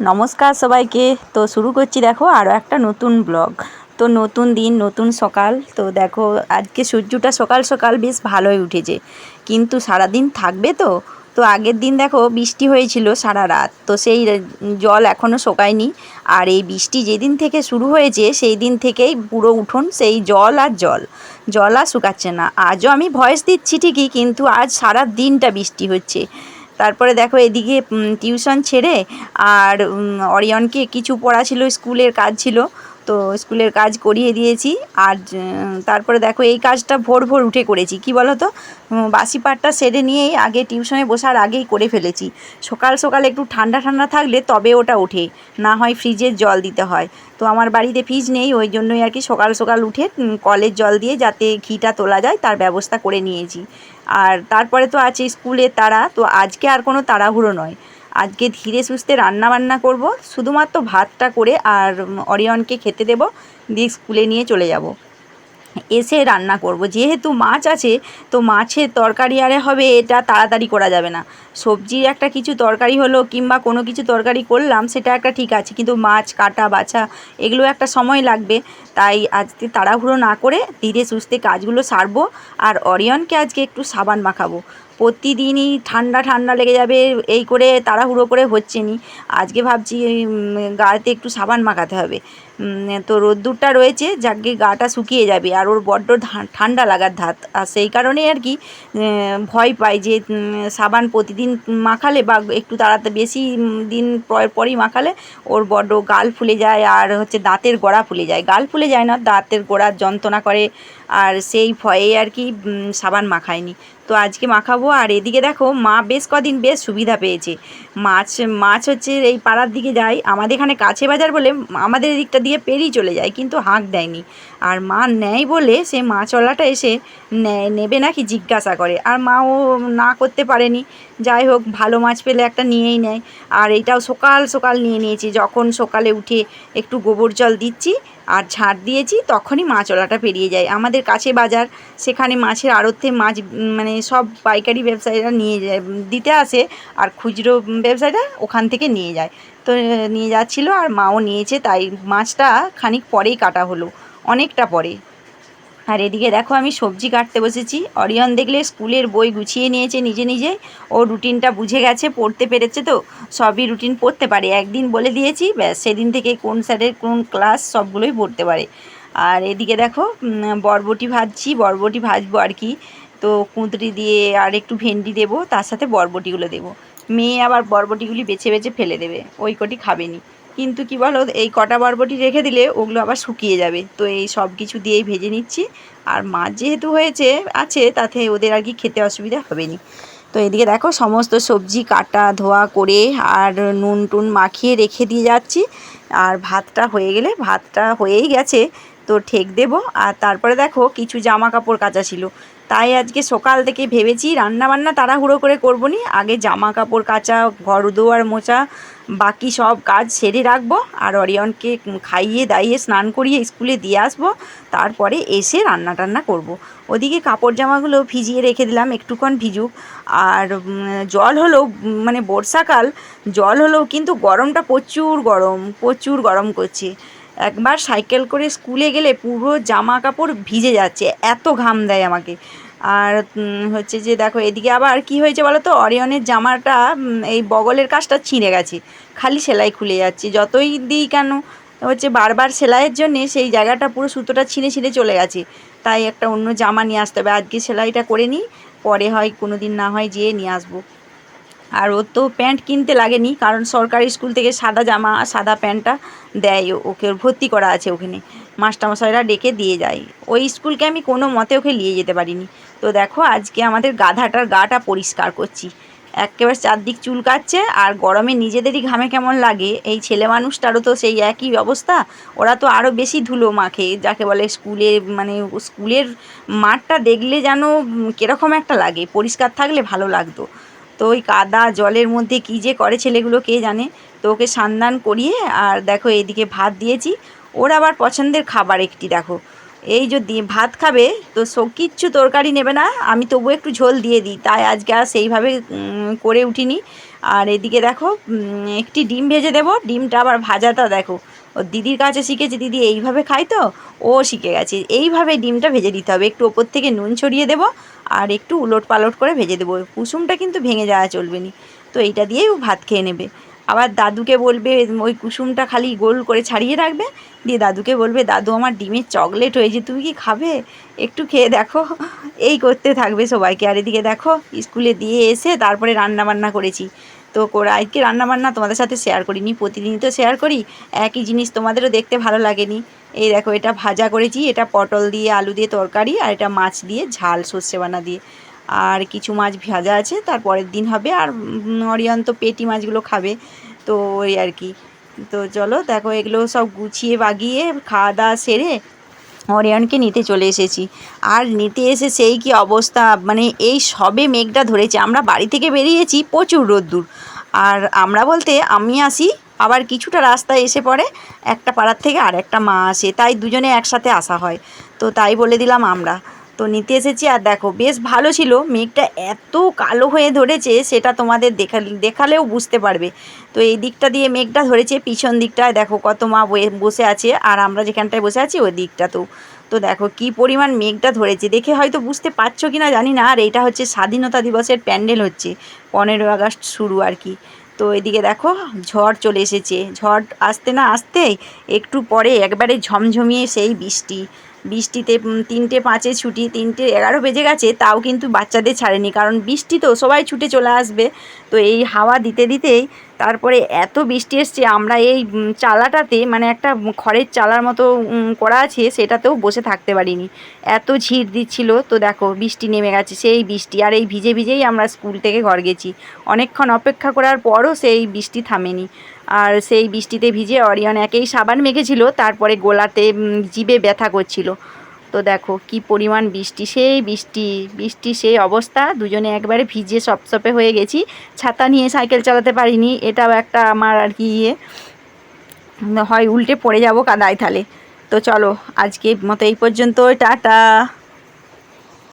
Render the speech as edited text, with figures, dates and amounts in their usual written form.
নমস্কার সবাইকে। তো শুরু করছি দেখো আরও একটা নতুন ব্লগ। তো নতুন দিন নতুন সকাল। তো দেখো আজকে সূর্যটা সকাল সকাল বেশ ভালোই উঠেছে, কিন্তু সারাদিন থাকবে তো। তো আগের দিন দেখো বৃষ্টি হয়েছিল সারা রাত, তো সেই জল এখনও শোকায়নি। আর এই বৃষ্টি যেদিন থেকে শুরু হয়েছে সেই দিন থেকেই পুরো উঠোন সেই জল আর জল, জল আর শুকাচ্ছে না। আজও আমি ভয়েস দিচ্ছি ঠিকই, কিন্তু আজ সারা দিনটা বৃষ্টি হচ্ছে। তারপরে দেখো এদিকে টিউশন ছেড়ে আর অরিয়নকে কিছু পড়া ছিল, স্কুলের কাজ ছিল, তো স্কুলের কাজ করিয়ে দিয়েছি। আর তারপরে দেখো এই কাজটা ভোর ভোর উঠে করেছি, কি বলো তো, বাসি পাটটা সেরে নিয়েই আগে টিউশনে বসার আগেই করে ফেলেছি। সকাল সকাল একটু ঠান্ডা ঠান্ডা থাকলে তবে ওটা ওঠে, না হয় ফ্রিজের জল দিতে হয়। তো আমার বাড়িতে ফ্রিজ নেই, ওই জন্যই আর কি সকাল সকাল উঠে কলের জল দিয়ে যাতে ঘিটা তোলা যায় তার ব্যবস্থা করে নিয়েছি। আর তারপরে তো আছে স্কুলের তাড়া, তো আজকে আর কোনো তাড়াহুড়ো নয়। আজকে ধীরে সুস্থে রান্না বান্না করব, শুধুমাত্র ভাতটা করে আর অরিয়নকে খেতে দেব, দিয়ে স্কুলে নিয়ে চলে যাব। এসে রান্না করব, যেহেতু মাছ আছে তো মাছের তরকারি আরে হবে, এটা তাড়াতাড়ি করা যাবে না। সবজির একটা কিছু তরকারি হলো কিংবা কোনো কিছু তরকারি করলাম সেটা একটা ঠিক আছে, কিন্তু মাছ কাটা বাছা এগুলো একটা সময় লাগবে। তাই আজকে তাড়াহুড়ো না করে ধীরে সুস্থে কাজগুলো সারবো। আর অরিয়নকে আজকে একটু সাবান মাখাবো। প্রতিদিনই ঠান্ডা ঠান্ডা লেগে যাবে এই করে তাড়াহুড়ো করে হচ্ছে নি। আজকে ভাবছি গাতে একটু সাবান মাখাতে হবে। তো রোদ্দুরটা রয়েছে, যাকে গাটা শুকিয়ে যাবে, আর ওর বড্ড ঠান্ডা লাগার ধাত, আর সেই কারণেই আর কি ভয় পাই যে সাবান প্রতিদিন মাখালে বা একটু তাড়াতাড়ি বেশি দিন পরই মাখালে ওর বড্ড গাল ফুলে যায়, আর হচ্ছে দাঁতের গোড়া ফুলে যায়, গাল ফুলে যায় না, দাঁতের গোড়ার যন্ত্রণা করে। আর সেই ভয়ে আর কি সাবান মাখায়নি। তো আজকে মাখাবো। আর এদিকে দেখো মা বেশ কদিন বেশ সুবিধা পেয়েছে। মাছ মাছ হচ্ছে এই পাড়ার দিকে যায়, আমাদের এখানে কাছে বাজার বলে আমাদের এদিকটা দিয়ে পেরিয়ে চলে যায়, কিন্তু হাঁক দেয়নি। আর মা নেয় বলে সে মাছওয়ালাটা এসে নেবে নাকি জিজ্ঞাসা করে, আর মাও না করতে পারেনি। যাই হোক, ভালো মাছ পেলে একটা নিয়েই নেয়। আর এইটাও সকাল সকাল নিয়ে নিয়েছি, যখন সকালে উঠে একটু গোবর জল দিচ্ছি আর ঝাঁট দিয়েছি তখনই মাছওয়ালাটা পেরিয়ে যায়। আমাদের কাছে বাজার, সেখানে মাছের আড়তে মাছ মানে সব পাইকারি ব্যবসায়ীরা নিয়ে যায়, দিতে আসে, আর খুচরো ব্যবসায়ীরা ওখান থেকে নিয়ে যায়। তো নিয়ে যাচ্ছিলো আর মাও নিয়েছে, তাই মাছটা খানিক পরেই কাটা হলো, অনেকটা পরে। আর এদিকে দেখো আমি সবজি কাটতে বসেছি। অরিয়ন দেখলে স্কুলের বই গুছিয়ে নিয়েছে নিজে নিজে, ও রুটিনটা বুঝে গেছে, পড়তে পেরেছে, তো সবই রুটিন পড়তে পারে। একদিন বলে দিয়েছি, ব্যাস সেদিন থেকে কোন স্যারের কোন ক্লাস সবগুলোই পড়তে পারে। আর এদিকে দেখো বরবটি ভাজবো আর কি। তো কুঁদরি দিয়ে আর একটু ভেন্ডি দেবো, তার সাথে বরবটিগুলো দেবো। মেয়ে আবার বরবটিগুলি বেছে বেছে ফেলে দেবে, ওই কটি খাবেনি। কিন্তু কি বলো, এই কটা বরবটি রেখে দিলে ওগুলো আবার শুকিয়ে যাবে, তো এই সব কিছু দিয়েই ভেজে নিচ্ছি। আর মাছ যেহেতু হয়েছে আছে, তাতে ওদের আর কি খেতে অসুবিধা হবে না। তো এদিকে দেখো সমস্ত সবজি কাটা ধোয়া করে আর নুন টুন মাখিয়ে রেখে দিয়ে যাচ্ছি। আর ভাতটা হয়ে গেলে, ভাতটা হয়েই গেছে, তো ঠেক দেবো। আর তারপরে দেখো কিছু জামা কাপড় কাচা ছিল, তাই আজকে সকাল থেকে ভেবেছি রান্না বান্না তাড়াহুড়ো করে করবো নি, আগে জামা কাপড় কাচা, ঘর দুয়ার মোছা, বাকি সব কাজ সেরে রাখবো। আর অরিয়নকে খাইয়ে দাইয়ে স্নান করিয়ে স্কুলে দিয়ে আসবো, তারপরে এসে রান্না টান্না করব। ওদিকে কাপড় জামাগুলো ভিজিয়ে রেখে দিলাম একটুক্ষণ ভিজুক। আর জল হলেও মানে বর্ষাকাল, জল হলেও কিন্তু গরমটা প্রচুর গরম করছে। একবার সাইকেল করে স্কুলে গেলে পুরো জামা কাপড় ভিজে যাচ্ছে, এত ঘাম দেয় আমাকে। আর হচ্ছে যে দেখো এদিকে আবার কি হয়েছে বলো তো, অরিয়নের জামাটা এই বগলের কাজটা ছিঁড়ে গেছে, খালি সেলাই খুলে যাচ্ছে, যতই দিই কেন হচ্ছে বারবার সেলাইয়ের জন্যে সেই জায়গাটা পুরো সুতোটা ছিঁড়ে ছিঁড়ে চলে গেছে। তাই একটা অন্য জামা নিয়ে আসতে হবে, আজকে সেলাইটা করে নিই, পরে হয় কোনো দিন না হয় যেয়ে নিয়ে আসবো। আর ওর তো প্যান্ট কিনতে লাগেনি, কারণ সরকারি স্কুল থেকে সাদা জামা সাদা প্যান্টটা দেয়, ওকে ওর ভর্তি করা আছে ওখানে, মাস্টারমশাইরা ডেকে দিয়ে যায়। ওই স্কুলকে আমি কোনো মতে ওকে নিয়ে যেতে পারিনি। তো দেখো আজকে আমাদের গাধাটার গাটা পরিষ্কার করছি, একেবারে চারদিক চুল কাচ্ছে। আর গরমে নিজেদেরই ঘামে কেমন লাগে, এই ছেলে মানুষটারও তো সেই একই অবস্থা, ওরা তো আরও বেশি ধুলো মাখে, যাকে বলে স্কুলে মানে স্কুলের মাঠটা দেখলে যেন কীরকম একটা লাগে, পরিষ্কার থাকলে ভালো লাগতো। তো ওই কাদা জলের মধ্যে কী যে করে ছেলেগুলো কে জানে। তো ওকে স্নান করিয়ে আর দেখো এইদিকে ভাত দিয়েছি। ওর আবার পছন্দের খাবার একটি দেখো, এই যদি ভাত খাবে তো কিচ্ছু তরকারি নেবে না, আমি তবু একটু ঝোল দিয়ে দিই, তাই আজকে আর সেইভাবে করে উঠিনি। আর এদিকে দেখো একটি ডিম ভেজে দেবো। ডিমটা আবার ভাজাটা দেখো ওর দিদির কাছে শিখেছে, দিদি এইভাবে খায় তো ও শিখে গেছে। এইভাবে ডিমটা ভেজে দিতে হবে, একটু ওপর থেকে নুন ছড়িয়ে দেবো আর একটু উলট পালট করে ভেজে দেবো। কুসুমটা কিন্তু ভেঙে যাওয়া চলবে না। তো এইটা দিয়েই ও ভাত খেয়ে নেবে। আবার দাদুকে বলবে ওই কুসুমটা খালি গোল করে ছাড়িয়ে রাখবে, দিয়ে দাদুকে বলবে দাদু আমার ডিমের চকলেট হয়েছে, তুমি কি খাবে, একটু খেয়ে দেখো। এই করতে থাকবে সবাইকে। আর এদিকে দেখো স্কুলে দিয়ে এসে তারপরে রান্না বান্না করেছি। তো আজকে রান্নাবান্না তোমাদের সাথে শেয়ার করিনি, প্রতিদিনই তো শেয়ার করি একই জিনিস, তোমাদেরও দেখতে ভালো লাগেনি। এই দেখো এটা ভাজা করেছি, এটা পটল দিয়ে আলু দিয়ে তরকারি, আর এটা মাছ দিয়ে ঝাল সর্ষে বানা দিয়ে। আর কিছু মাছ ভাজা আছে, তার পরের দিন হবে। আর অরিয়ন তো পেটি মাছগুলো খাবে, তো ওই আর কি। তো চলো দেখো এগুলো সব গুছিয়ে বাগিয়ে খাওয়া দাওয়া সেরে অরিয়নকে নিতে চলে এসেছি। আর নিতে এসে সেই কি অবস্থা, মানে এই সবে মেঘটা ধরেছে, আমরা বাড়ি থেকে বেরিয়েছি প্রচুর রোদ্দুর। আর আমরা বলতে আমি আসি, আবার কিছুটা রাস্তায় এসে পড়ে একটা পাড়ার থেকে আর একটা মা আসে, তাই দুজনে একসাথে আসা হয়। তো তাই বলে দিলাম আমরা। তো নিতে এসেছি। আর দেখো বেশ ভালো ছিল, মেঘটা এত কালো হয়ে ধরেছে সেটা তোমাদের দেখালেও বুঝতে পারবে। তো এই দিকটা দিয়ে মেঘটা ধরেছে, পিছন দিকটায় দেখো কত মা বসে আছে, আর আমরা যেখানটায় বসে আছি ওই দিকটাতেও। তো দেখো কি পরিমাণ মেঘটা ধরেছে, দেখে হয়তো বুঝতে পারছো কি না জানি না। আর এটা হচ্ছে স্বাধীনতা দিবসের প্যান্ডেল হচ্ছে, 15 আগস্ট শুরু আর কি। তো এদিকে দেখো ঝড় চলে এসেছে, ঝড় আসতে না আসতেই একটু পরে একবারে ঝমঝমিয়ে সেই বৃষ্টি। বৃষ্টিতে 3টে 5-এ ছুটি, 3টে 11 বেজে গেছে, তাও কিন্তু বাচ্চাদের ছাড়েনি, কারণ বৃষ্টি তো সবাই ছুটে চলে আসবে। তো এই হাওয়া দিতে দিতেই তারপরে এত বৃষ্টি এসছে, আমরা এই চালাটাতে, মানে একটা খড়ের চালার মতো করা আছে, সেটাতেও বসে থাকতে পারিনি, এত ঝির দিচ্ছিল। তো দেখো বৃষ্টি নেমে গেছে, সেই বৃষ্টি, আর এই ভিজে ভিজেই আমরা স্কুল থেকে ঘর গেছি। অনেকক্ষণ অপেক্ষা করার পরও সেই বৃষ্টি থামেনি। আর সেই বৃষ্টিতে ভিজে অরিয়ন একেই সাবান মেখেছিল, তারপরে গোলাতে জিভে ব্যথা করছিল। তো দেখো কি পরিমাণ বৃষ্টি, সেই বৃষ্টি বৃষ্টি সেই অবস্থা, দুজনে একবারে ভিজে সপসপে হয়ে গেছি। ছাতা নিয়ে সাইকেল চালাতে পারিনি, এটাও একটা আমার আর কি হয় উল্টে পড়ে যাব কাদায় তাহলে। তো চলো আজকে মতো এই পর্যন্ত, টাটা।